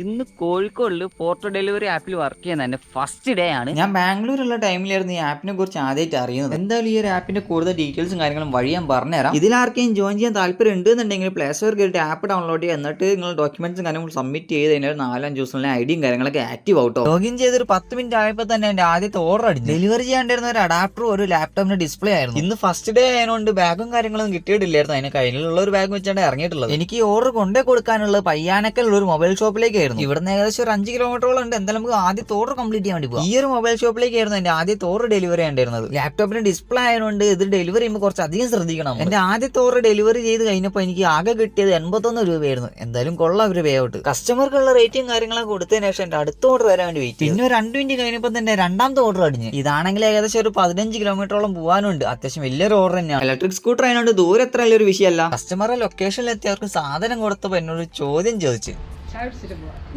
ഇന്ന് കോഴിക്കോടിൽ Porto delivery ആപ്പിൽ work ചെയ്യുന്ന എൻ്റെ ഫസ്റ്റ് ഡേ ആണ്. ഞാൻ ബാംഗ്ലൂരുള്ള ടൈമിലായിരുന്നു ഈ ആപ്പിനെ കുറിച്ച് ആദ്യമായിട്ട് അറിയുന്നത്. എന്തായാലും ഈ ഒരു ആപ്പിന്റെ കൂടുതൽ ഡീറ്റെയിൽസും കാര്യങ്ങളും വഴി ഞാൻ പറഞ്ഞുതരാം. ഇതിലാർക്കെയും ജോയിൻ ചെയ്യാൻ താല്പര്യം ഉണ്ടെന്നുണ്ടെങ്കിൽ പ്ലേ സ്റ്റോർ കയറിയിട്ട് ആപ്പ് ഡൗൺലോഡ് ചെയ്യുക. എന്നിട്ട് നിങ്ങൾ ഡോക്യുമെന്റ്സും കാര്യങ്ങളും സബ്മിറ്റ് ചെയ്ത് കഴിഞ്ഞാൽ 4-5 ദിവസത്തിലെ ഐഡിയും കാര്യങ്ങളൊക്കെ ആക്റ്റീവ് ആവട്ടോ. ലോഗിൻ ചെയ്തൊരു 10 മിനിറ്റ് ആയപ്പോൾ തന്നെ എൻ്റെ ആദ്യത്തെ ഓർഡർ അടിച്ചു. ഡെലിവറി ചെയ്യാണ്ടിരുന്ന ഒരു അഡാപ്റ്ററും ഒരു ലാപ്ടോപ്പിന്റെ ഡിസ്പ്ലേ ആയിരുന്നു. ഇന്ന് ഫസ്റ്റ് ഡേ ആയതുകൊണ്ട് ബാഗും കാര്യങ്ങളും കിട്ടിയിട്ടില്ലായിരുന്നു. അതിന് കയ്യിലുള്ള ഒരു ബാഗ് വെച്ചാണ് ഇറങ്ങിയിട്ടുള്ളത്. എനിക്ക് ഈ ഓർഡർ കൊണ്ടേ കൊടുക്കാനുള്ളത് പയ്യാനക്കലുള്ള ഒരു മൊബൈൽ ഷോപ്പിലേക്കായിരുന്നു. ഇവിടുന്ന് ഏകദേശം ഒരു 5 കിലോമീറ്ററോളം ഉണ്ട്. എന്തായാലും നമുക്ക് ആദ്യത്തെ ഓർഡർ കംപ്ലീറ്റ് ചെയ്യാൻ വേണ്ടി പോകാം. ഈ ഒരു മൊബൈൽ ഷോപ്പിലേക്കായിരുന്നു എന്റെ ആദ്യത്തെ ഓർഡർ ഡെലിവറി ചെയ്യേണ്ടിരുന്നത്. ലാപ്ടോപ്പിന് ഡിസ്പ്ലേ ആയതുകൊണ്ട് ഇത് ഡെലിവറി ചെയ്യുമ്പോൾ കുറച്ച് അധികം ശ്രദ്ധിക്കണം. എന്റെ ആദ്യത്തെ ഓർഡർ ഡെലിവറി ചെയ്ത് കഴിഞ്ഞപ്പോൾ എനിക്ക് ആകെ കിട്ടിയത് 81 രൂപയായിരുന്നു. എന്തായാലും കൊള്ളാം ഒരു പേ ഔട്ട്. കസ്റ്റമർക്കുള്ള റേറ്റും കാര്യങ്ങളൊക്കെ കൊടുത്തതിന് ശേഷം എന്റെ അടുത്ത ഓർഡർ വരാൻ വേണ്ടി വെയിറ്റ്. പിന്നെ ഒരു 2 മിനിറ്റ് കഴിഞ്ഞപ്പോൾ തന്നെ രണ്ടാമത്തെ ഓർഡർ അടിഞ്ഞു. ഇതാണെങ്കിൽ ഏകദേശം ഒരു 15 കിലോമീറ്ററോളം പോകാനുണ്ട്. അത്യാവശ്യം വലിയൊരു ഓർഡർ തന്നെയാണ്. ഇലക്ട്രിക് സ്കൂട്ടർ ആയതുകൊണ്ട് ദൂരം എത്ര വലിയൊരു വിഷയമല്ല. കസ്റ്റമറെ ലൊക്കേഷനിൽ എത്തി അവർക്ക് സാധനം കൊടുത്തപ്പോൾ എന്നോട് ചോദ്യം ചോദിച്ചു.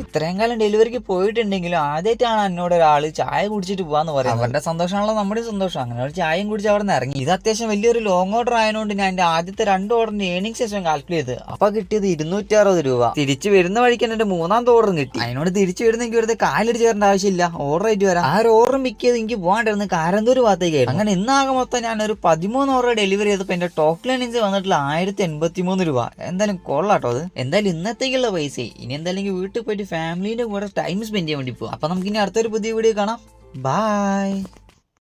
ഇത്രയും കാലം ഡെലിവറിക്ക് പോയിട്ടുണ്ടെങ്കിലും ആദ്യമായിട്ടാണ് എന്നോട് ഒരാൾ ചായ കുടിച്ചിട്ട് പോവാന്ന് പറയുന്നത്. അവരുടെ സന്തോഷമാണല്ലോ നമ്മുടെ സന്തോഷം. അങ്ങനെ ഒരു ചായയും കുടിച്ച് അവിടെ നിന്ന് ഇറങ്ങി. ഇത് അത്യാവശ്യം വലിയൊരു ലോങ് ഓർഡർ ആയതുകൊണ്ട് ഞാൻ എന്റെ ആദ്യത്തെ 2 ഓർഡറിന്റെ ഏണിംഗ് സെഷൻ കാൽക്കുലേറ്റ് ചെയ്ത് അപ്പൊ കിട്ടിയത് 260 രൂപ. തിരിച്ചു വരുന്ന വഴിക്ക് എന്റെ 3ാമത്തെ ഓർഡറും കിട്ടി. അതിനോട് തിരിച്ചു വരുന്ന എനിക്ക് വെറുതെ കാലിട്ട് ചേരേണ്ട ആവശ്യമില്ല. ഓർഡർ ആയിട്ട് വരാം. ആ ഒരു ഓർഡർ മിക്ക് ചെയ്ത് എനിക്ക് പോകാണ്ടിരുന്ന കാരന്തൂർ ഭാഗത്തേക്കായിരുന്നു. അങ്ങനെ ഇന്നാകെ മൊത്തം ഞാൻ ഒരു 13 ഓർഡർ ഡെലിവറി ചെയ്തപ്പോൾ എന്റെ ടോട്ടൽ ഏണിംഗ്സ് വന്നിട്ടുള്ള 1083 രൂപ. എന്തായാലും കൊള്ളാട്ടോ അത്. എന്തായാലും ഇന്നത്തേക്കുള്ള പൈസ. ഇനി എന്തായാലും വീട്ടിൽ പോയിട്ട് ഫാമിലിന്റെ കൂടെ ടൈം സ്പെൻഡ് ചെയ്യാൻ വേണ്ടി പോകും. അപ്പൊ നമുക്ക് ഇനി അടുത്തൊരു പുതിയ വീഡിയോ കാണാം. ബൈ.